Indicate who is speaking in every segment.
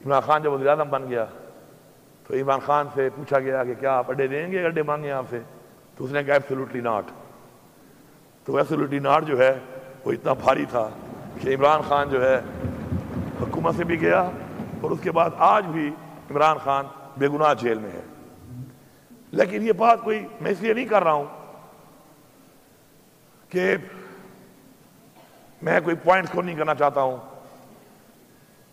Speaker 1: عمران خان جب وزیر اعظم بن گیا تو عمران خان سے پوچھا گیا کہ کیا آپ اڈے دیں گے، اڈے مانگے آپ سے؟ تو اس نے کہا ایبسولوٹلی ناٹ۔ تو ایبسولوٹلی ناٹ جو ہے وہ اتنا بھاری تھا کہ عمران خان جو ہے حکومت سے بھی گیا، اور اس کے بعد آج بھی عمران خان بے گناہ جیل میں ہے۔ لیکن یہ بات کوئی میں اس لیے نہیں کر رہا ہوں کہ میں کوئی پوائنٹ اسکور نہیں کرنا چاہتا ہوں،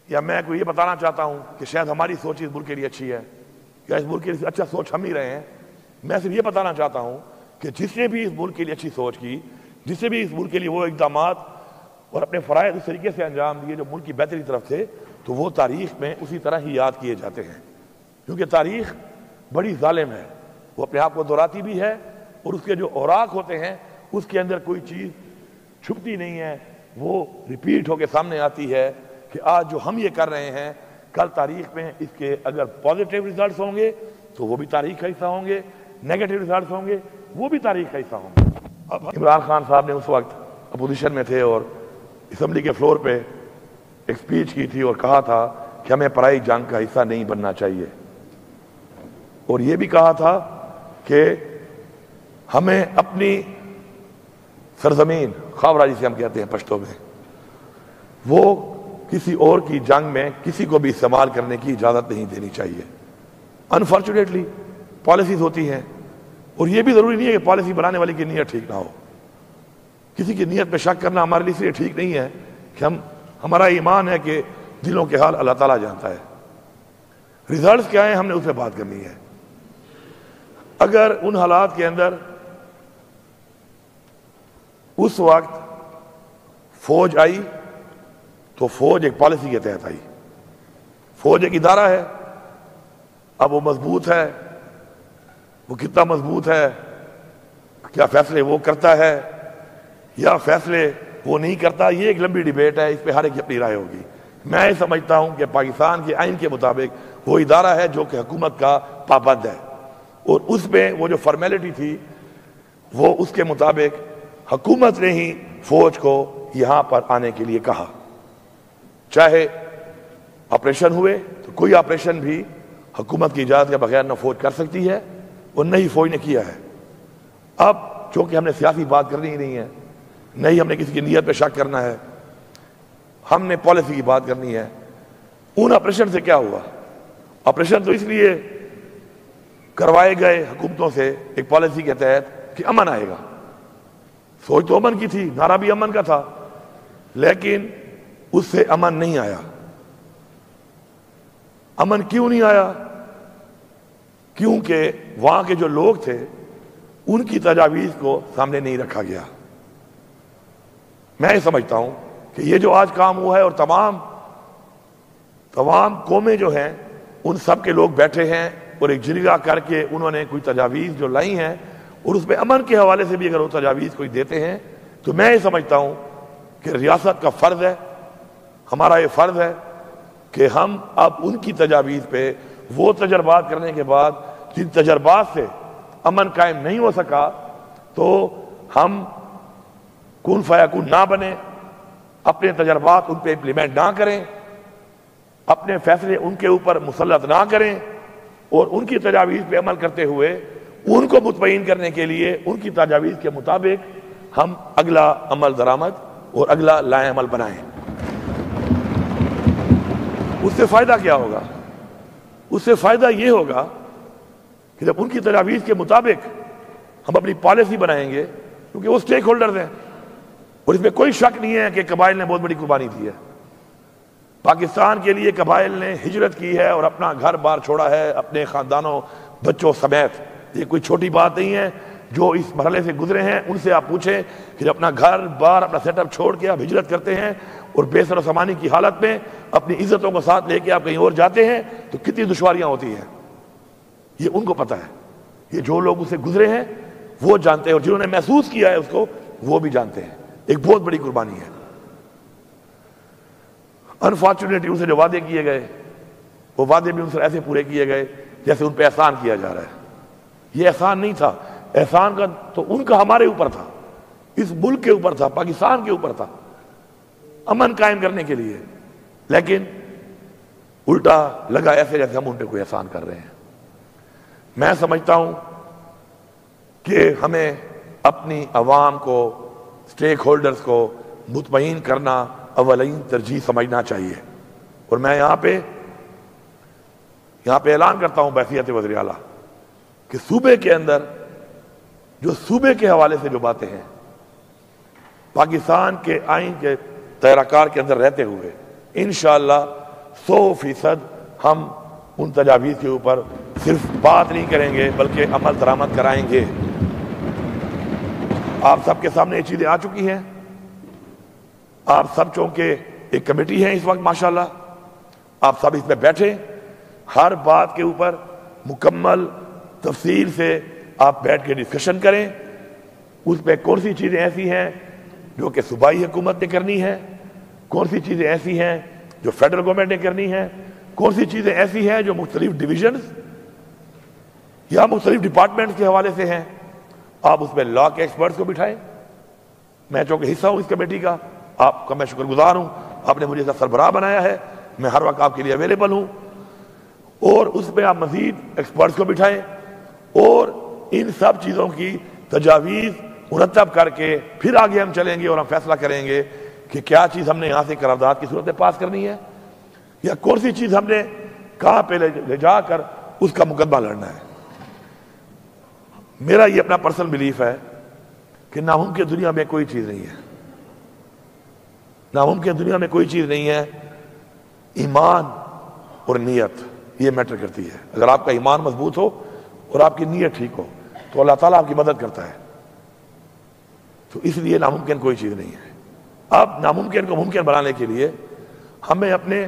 Speaker 1: یا میں کوئی یہ بتانا چاہتا ہوں کہ شاید ہماری سوچ اس ملک کے لیے اچھی ہے یا اس ملک کے لیے اچھا سوچ ہم ہی رہے ہیں۔ میں صرف یہ بتانا چاہتا ہوں کہ جس نے بھی اس ملک کے لیے اچھی سوچ کی، جس نے بھی اس ملک کے لیے وہ اقدامات اور اپنے فرائض اس طریقے سے انجام دیے جو ملک کی بہتری کی طرف تھے، تو وہ تاریخ میں اسی طرح ہی یاد کیے جاتے ہیں، کیونکہ تاریخ بڑی ظالم ہے، وہ اپنے آپ کو دہراتی بھی ہے، اور اس کے جو اوراق ہوتے ہیں اس کے اندر کوئی چیز چھپتی نہیں ہے، وہ ریپیٹ ہو کے سامنے آتی ہے کہ آج جو ہم یہ کر رہے ہیں کل تاریخ میں اس کے اگر پازیٹیو ریزلٹس ہوں گے تو وہ بھی تاریخ کا حصہ ہوں گے، نیگیٹو ریزلٹس ہوں گے وہ بھی تاریخ کا حصہ ہوں گے۔ اب عمران خان صاحب نے اس وقت اپوزیشن میں تھے اور اسمبلی کے فلور پہ ایک سپیچ کی تھی اور کہا تھا کہ ہمیں پرائی جنگ کا حصہ نہیں بننا چاہیے، اور یہ بھی کہا تھا کہ ہمیں اپنی سرزمین خاورہ جسے ہم کہتے ہیں پشتو میں، وہ کسی اور کی جنگ میں کسی کو بھی استعمال کرنے کی اجازت نہیں دینی چاہیے۔ انفارچونیٹلی پالیسیز ہوتی ہیں، اور یہ بھی ضروری نہیں ہے کہ پالیسی بنانے والے کی نیت ٹھیک نہ ہو۔ کسی کی نیت پہ شک کرنا ہمارے لیے اس لیے ٹھیک نہیں ہے کہ ہمارا ایمان ہے کہ دلوں کے حال اللہ تعالیٰ جانتا ہے۔ ریزلٹس کیا ہیں ہم نے اس پہ بات کرنی ہے۔ اگر ان حالات کے اندر اس وقت فوج آئی تو فوج ایک پالیسی کے تحت آئی، فوج ایک ادارہ ہے، اب وہ مضبوط ہے، وہ کتنا مضبوط ہے، کیا فیصلے وہ کرتا ہے یا فیصلے وہ نہیں کرتا، یہ ایک لمبی ڈیبیٹ ہے، اس پہ ہر ایک کی اپنی رائے ہوگی۔ میں سمجھتا ہوں کہ پاکستان کے آئین کے مطابق وہ ادارہ ہے جو کہ حکومت کا پابند ہے، اور اس میں وہ جو فارمیلٹی تھی وہ اس کے مطابق حکومت نے ہی فوج کو یہاں پر آنے کے لیے کہا، چاہے آپریشن ہوئے تو کوئی آپریشن بھی حکومت کی اجازت کے بغیر نہ فوج کر سکتی ہے اور نہ ہی فوج نے کیا ہے۔ اب چونکہ ہم نے سیاسی بات کرنی ہی نہیں ہے، نہ ہی ہم نے کسی کی نیت پہ شک کرنا ہے، ہم نے پالیسی کی بات کرنی ہے۔ ان آپریشن سے کیا ہوا؟ آپریشن تو اس لیے کروائے گئے حکومتوں سے ایک پالیسی کے تحت کہ امن آئے گا، سوچ تو امن کی تھی، نعرہ بھی امن کا تھا، لیکن اس سے امن نہیں آیا۔ امن کیوں نہیں آیا؟ کیونکہ وہاں کے جو لوگ تھے ان کی تجاویز کو سامنے نہیں رکھا گیا۔ میں یہ سمجھتا ہوں کہ یہ جو آج کام ہوا ہے، اور تمام قومیں جو ہیں ان سب کے لوگ بیٹھے ہیں اور ایک جرگہ کر کے انہوں نے کوئی تجاویز جو لائی ہیں، اور اس میں امن کے حوالے سے بھی اگر وہ تجاویز کوئی دیتے ہیں تو میں یہ سمجھتا ہوں کہ ریاست کا فرض ہے، ہمارا یہ فرض ہے کہ ہم اب ان کی تجاویز پہ وہ تجربات کرنے کے بعد جن تجربات سے امن قائم نہیں ہو سکا تو ہم کن فیکون نہ بنے، اپنے تجربات ان پہ امپلیمنٹ نہ کریں، اپنے فیصلے ان کے اوپر مسلط نہ کریں، اور ان کی تجاویز پہ عمل کرتے ہوئے ان کو مطمئن کرنے کے لیے ان کی تجاویز کے مطابق ہم اگلا عمل درآمد اور اگلا لائے عمل بنائیں۔ اس سے فائدہ کیا ہوگا؟ اس سے فائدہ یہ ہوگا کہ جب ان کی تجاویز کے مطابق ہم اپنی پالیسی بنائیں گے، کیونکہ وہ سٹیک ہولڈرز ہیں، اور اس میں کوئی شک نہیں ہے کہ قبائل نے بہت بڑی قربانی دی ہے۔ پاکستان کے لیے قبائل نے ہجرت کی ہے اور اپنا گھر بار چھوڑا ہے اپنے خاندانوں بچوں سمیت، یہ کوئی چھوٹی بات نہیں ہے۔ جو اس مرحلے سے گزرے ہیں ان سے آپ پوچھیں کہ جب اپنا گھر بار اپنا سیٹ اپ چھوڑ کے آپ ہجرت کرتے ہیں اور بے سر و سامانی کی حالت میں اپنی عزتوں کو ساتھ لے کے آپ کہیں اور جاتے ہیں تو کتنی دشواریاں ہوتی ہیں، یہ ان کو پتہ ہے۔ یہ جو لوگ اسے گزرے ہیں وہ جانتے ہیں، اور جنہوں نے محسوس کیا ہے اس کو وہ بھی جانتے ہیں، ایک بہت بڑی قربانی ہے۔ انفارچونیٹلی ان سے جو وعدے کیے گئے وہ وعدے بھی ان سے ایسے پورے کیے گئے جیسے ان پہ احسان کیا جا رہا ہے۔ یہ احسان نہیں تھا، احسان کا تو ان کا ہمارے اوپر تھا، اس ملک کے اوپر تھا، پاکستان کے اوپر تھا، امن قائم کرنے کے لیے۔ لیکن الٹا لگا ایسے جیسے ہم ان پہ کوئی احسان کر رہے ہیں۔ میں سمجھتا ہوں کہ ہمیں اپنی عوام کو، سٹیک ہولڈرز کو مطمئن کرنا اولین ترجیح سمجھنا چاہیے۔ اور میں یہاں پہ اعلان کرتا ہوں بحیثیت وزیر اعلیٰ کہ صوبے کے اندر جو صوبے کے حوالے سے جو باتیں ہیں، پاکستان کے آئین کے دائرہ کار کے اندر رہتے ہوئے انشاءاللہ 100% ہم ان تجاویز کے اوپر صرف بات نہیں کریں گے بلکہ عمل درآمد کرائیں گے۔ آپ سب کے سامنے یہ چیزیں آ چکی ہیں، آپ سب چونکہ ایک کمیٹی ہے اس وقت ماشاءاللہ، آپ سب اس میں بیٹھے، ہر بات کے اوپر مکمل تفصیل سے آپ بیٹھ کے ڈسکشن کریں، اس پہ کون سی چیزیں ایسی ہیں جو کہ صوبائی حکومت نے کرنی ہے، کون سی چیزیں ایسی ہیں جو فیڈرل گورنمنٹ نے کرنی ہے، کون سی چیزیں ایسی ہیں جو مختلف ڈویژنز یا مختلف ڈپارٹمنٹس کے حوالے سے ہیں۔ آپ اس میں لا کے ایکسپرٹس کو بٹھائیں۔ میں چونکہ حصہ ہوں اس کمیٹی کا، آپ کا میں شکر گزار ہوں، آپ نے مجھے اس کا سربراہ بنایا ہے، میں ہر وقت آپ کے لیے اویلیبل ہوں، اور اس میں آپ مزید ایکسپرٹس کو بٹھائیں اور ان سب چیزوں کی تجاویز مرتب کر کے پھر آگے ہم چلیں گے اور ہم فیصلہ کریں گے کہ کیا چیز ہم نے یہاں سے قرارداد کی صورت میں پاس کرنی ہے، یا کون سی چیز ہم نے کہاں پہ لے جا کر اس کا مقدمہ لڑنا ہے۔ میرا یہ اپنا پرسنل بلیف ہے کہ ناممکن دنیا میں کوئی چیز نہیں ہے، ناممکن دنیا میں کوئی چیز نہیں ہے، ایمان اور نیت یہ میٹر کرتی ہے۔ اگر آپ کا ایمان مضبوط ہو اور آپ کی نیت ٹھیک ہو تو اللہ تعالیٰ آپ کی مدد کرتا ہے، تو اس لیے ناممکن کوئی چیز نہیں ہے۔ اب ناممکن کو ممکن بنانے کے لیے ہمیں اپنے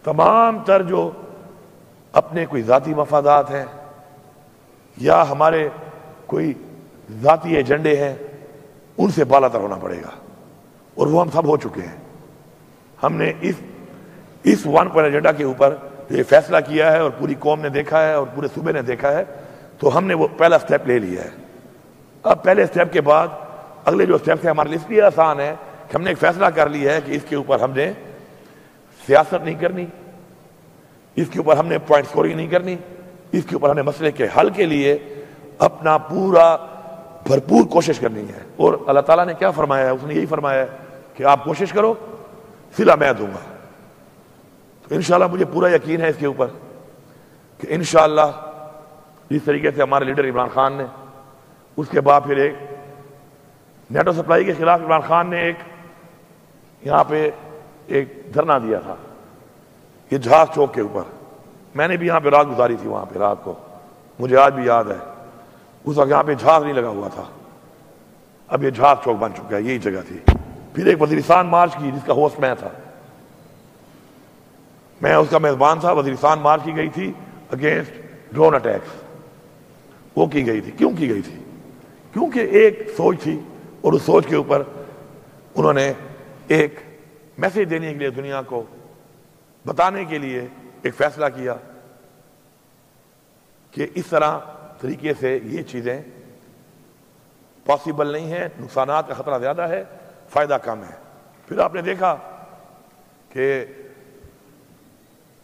Speaker 1: تمام تر جو اپنے کوئی ذاتی مفادات ہیں یا ہمارے کوئی ذاتی ایجنڈے ہیں ان سے بالا تر ہونا پڑے گا، اور وہ ہم سب ہو چکے ہیں۔ ہم نے اس 1 پوائنٹ ایجنڈا کے اوپر یہ فیصلہ کیا ہے اور پوری قوم نے دیکھا ہے اور پورے صوبے نے دیکھا ہے، تو ہم نے وہ پہلا سٹیپ لے لیا ہے۔ اب پہلے سٹیپ کے بعد اگلے جو سٹیپ ہے ہمارے لیے اس لیے آسان ہے کہ ہم نے ایک فیصلہ کر لیا ہے کہ اس کے اوپر ہم نے سیاست نہیں کرنی، اس کے اوپر ہم نے پوائنٹ سکورنگ نہیں کرنی، اس کے اوپر ہم نے مسئلے کے حل کے لیے اپنا پورا بھرپور کوشش کرنی ہے۔ اور اللہ تعالیٰ نے کیا فرمایا ہے؟ اس نے یہی فرمایا ہے کہ آپ کوشش کرو، صلہ میں دوں گا۔ تو انشاءاللہ مجھے پورا یقین ہے اس کے اوپر کہ انشاءاللہ جس طریقے سے ہمارے لیڈر عمران خان نے، اس کے بعد پھر ایک نیٹو سپلائی کے خلاف عمران خان نے ایک یہاں پہ ایک دھرنا دیا تھا، یہ جہاز چوک کے اوپر، میں نے بھی یہاں پہ رات گزاری تھی، وہاں پہ رات کو مجھے آج بھی یاد ہے، اس وقت یہاں پہ جہاز نہیں لگا ہوا تھا، اب یہ جہاز چوک بن چکا ہے، یہی جگہ تھی۔ پھر ایک وزیرستان مارچ کی جس کا ہوسٹ میں تھا، میں اس کا میزبان تھا۔ وزیرستان مارچ کی گئی تھی اگینسٹ ڈرون اٹیکس، وہ کی گئی تھی۔ کیوں کی گئی تھی؟ کیونکہ ایک سوچ تھی اور اس سوچ کے اوپر انہوں نے ایک میسج دینے کے لیے، دنیا کو بتانے کے لیے ایک فیصلہ کیا کہ اس طرح طریقے سے یہ چیزیں پاسبل نہیں ہیں، نقصانات کا خطرہ زیادہ ہے، فائدہ کم ہے۔ پھر آپ نے دیکھا کہ